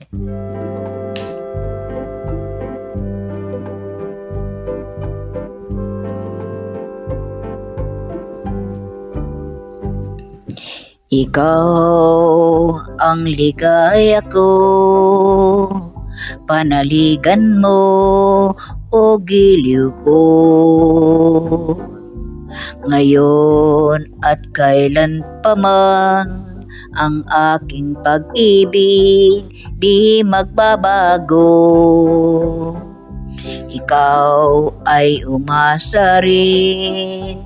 Ikaw ang ligaya ko, panaligan mo o giliw ko. Ngayon at kailan pa man, ang aking pag-ibig di magbabago. Ikaw ay umasa rin,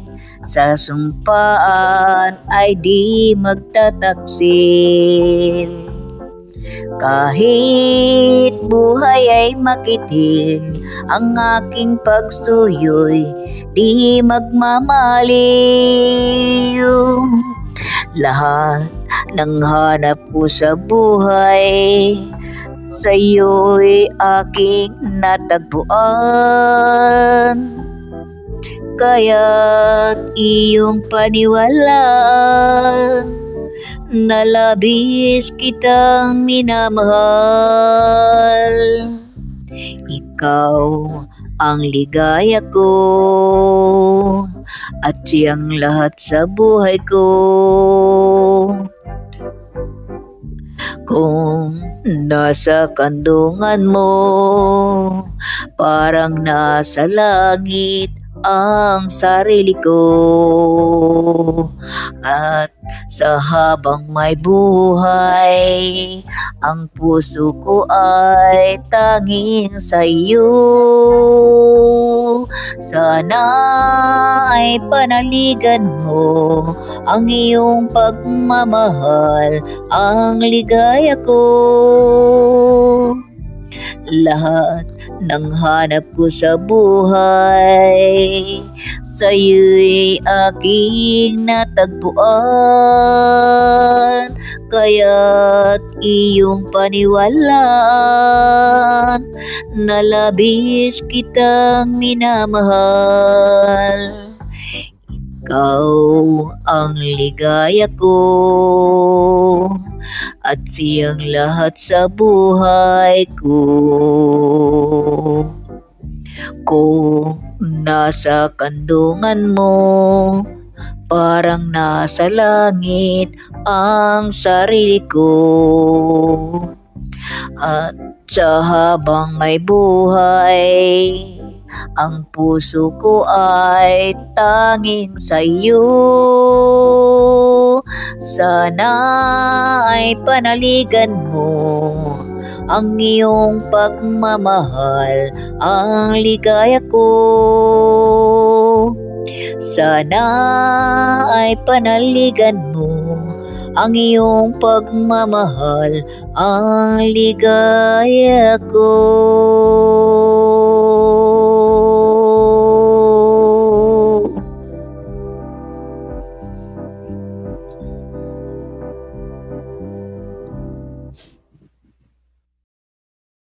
sa sumpaan ay di magtataksil. Kahit buhay ay makitil, ang aking pagsuyo'y di magmamaliw. Lahat ng hanap ko sa buhay, sa'yo'y aking natagpuan. Kaya't iyong paniwalaan na labis kitang minamahal. Ikaw ang ligaya ko at siyang lahat sa buhay ko. Kung nasa kandungan mo, parang nasa langit ang sarili ko. At sa habang may buhay, ang puso ko ay tanging sa iyo. Sana ay panaligan mo ang iyong pagmamahal, ang ligaya ko. Lahat ng hanap ko sa buhay, sa'yo'y aking natagpuan. Kaya't iyong paniwalaan na labis kitang minamahal. Ikaw ang ligaya ko at siyang lahat sa buhay ko. Kung nasa kandungan mo, parang nasa langit ang sarili ko. At sa habang may buhay, ang puso ko ay tanging sa iyo. Sana ay panaligan mo ang iyong pagmamahal, ang ligaya ko. Sana ay panaligan mo ang iyong pagmamahal, ang ligaya ko.